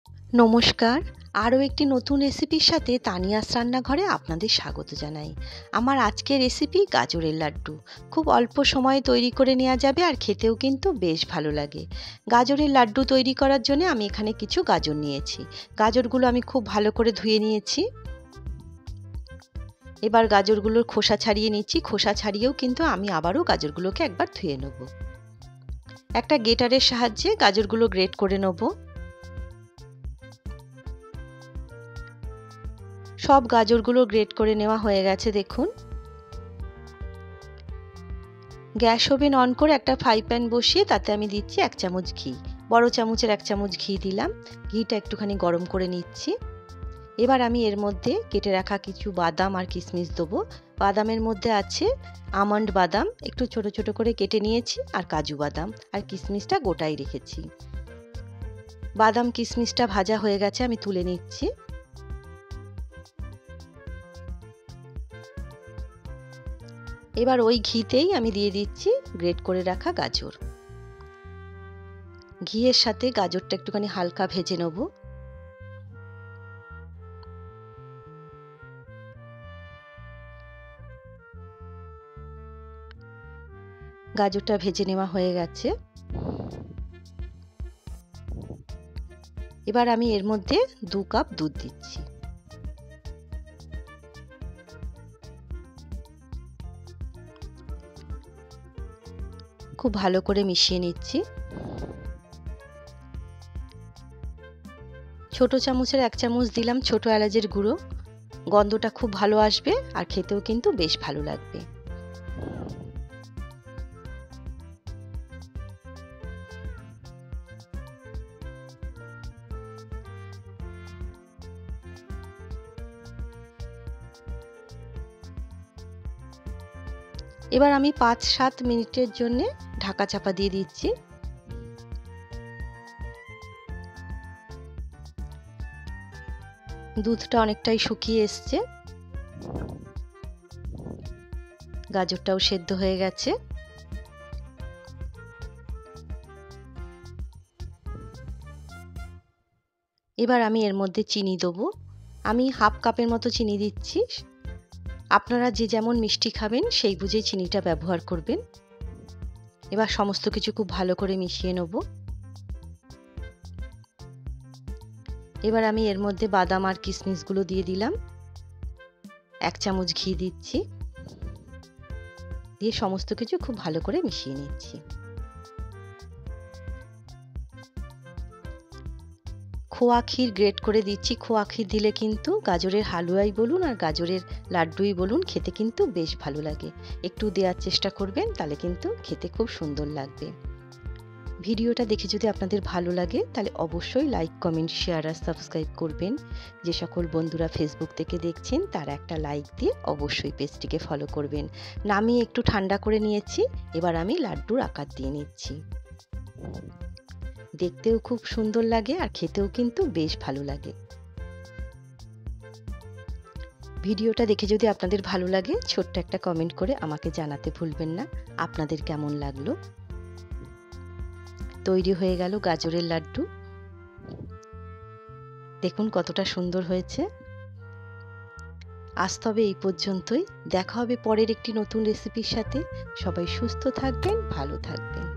নমস্কার। আরও একটি নতুন রেসিপির সাথে তানিয়াস রান্নাঘরে আপনাদের স্বাগত জানাই। আমার আজকের রেসিপি গাজরের লাড্ডু। খুব অল্প সময়ে তৈরি করে নেওয়া যাবে আর খেতেও কিন্তু বেশ ভালো লাগে। গাজরের লাড্ডু তৈরি করার জন্য আমি এখানে কিছু গাজর নিয়েছি। গাজরগুলো আমি খুব ভালো করে ধুয়ে নিয়েছি। এবার গাজরগুলোর খোসা ছাড়িয়ে নিচ্ছি। খোসা ছাড়িয়েও কিন্তু আমি আবারও গাজরগুলোকে একবার ধুয়ে নেব। একটা গ্রেটারের সাহায্যে গাজরগুলো গ্রেট করে নেব। সব গাজরগুলো গ্রেট করে নেওয়া হয়ে গেছে। দেখুন, গ্যাস ওভেন অন করে একটা ফ্রাই প্যান বসিয়ে তাতে আমি দিচ্ছি 1 চামচ ঘি। বড় চামচের 1 চামচ ঘি দিলাম। ঘিটা একটুখানি গরম করে নিচ্ছি। এবার আমি এর মধ্যে কেটে রাখা কিছু বাদাম আর কিশমিশ দেবো। বাদামের মধ্যে আছে আমন্ড বাদাম, একটু ছোট ছোট করে কেটে নিয়েছি, আর কাজু বাদাম, আর কিশমিশটা গোটাই রেখেছি। বাদাম কিশমিশটা ভাজা হয়ে গেছে, আমি তুলে নিচ্ছি। এবার ওই ঘিতেই আমি দিয়ে দিচ্ছি গ্রেট করে রাখা গাজর। ঘিয়ের সাথে গাজরটা একটুখানি হালকা ভেজে নেব। গাজরটা ভেজে নেওয়া হয়ে গেছে। এবার আমি এর মধ্যে 2 কাপ দুধ দিচ্ছি। খুব ভালো করে মিশিয়ে নিচ্ছি। ছোট চামচের 1 চামচ দিলাম ছোট এলাচের গুঁড়ো। গন্ধটা খুব ভালো আসবে আর খেতেও কিন্তু বেশ ভালো লাগবে। এবার আমি 5-7 মিনিটের জন্য ঢাকা চাপা দিয়ে দিচ্ছি। দুধটা অনেকটাই শুকিয়ে এসছে। গাজরটাও সেদ্ধ হয়ে গেছে। এবার আমি এর মধ্যে চিনি দেবো। আমি হাফ কাপের মতো চিনি দিচ্ছি। আপনারা যে যেমন মিষ্টি খাবেন সেই বুঝে চিনিটা ব্যবহার করবেন। এবার সমস্ত কিছু খুব ভালো করে মিশিয়ে নেব। এবার আমি এর মধ্যে বাদাম আর কিশমিশগুলো দিয়ে দিলাম। 1 চামচ ঘি দিচ্ছি। দিয়ে সমস্ত কিছু খুব ভালো করে মিশিয়ে নিচ্ছি। খোয়া ক্ষীর গ্রেট করে দিচ্ছি। খোয়া ক্ষীর দিলে কিন্তু গাজরের হালুয়াই বলুন আর গাজরের লাড্ডুই বলুন, খেতে কিন্তু বেশ ভালো লাগে। একটু দেওয়ার চেষ্টা করবেন, তাহলে কিন্তু খেতে খুব সুন্দর লাগবে। ভিডিওটা দেখে যদি আপনাদের ভালো লাগে তাহলে অবশ্যই লাইক, কমেন্ট, শেয়ার আর সাবস্ক্রাইব করবেন। যে সকল বন্ধুরা ফেসবুক থেকে দেখছেন তারা একটা লাইক দিয়ে অবশ্যই পেজটিকে ফলো করবেন। নামিয়ে একটু ঠান্ডা করে নিয়েছি। এবার আমি লাড্ডুর আকার দিয়ে নিচ্ছি। দেখতেও খুব সুন্দর লাগে আর খেতেও কিন্তু বেশ ভালো লাগে। ভিডিওটা দেখে যদি আপনাদের ভালো লাগে ছোট্ট একটা কমেন্ট করে আমাকে জানাতে ভুলবেন না আপনাদের কেমন লাগলো। তৈরি হয়ে গেল গাজরের লাড্ডু। দেখুন কতটা সুন্দর হয়েছে। আজ তবে এই পর্যন্তই। দেখা হবে পরের একটি নতুন রেসিপির সাথে। সবাই সুস্থ থাকবেন, ভালো থাকবেন।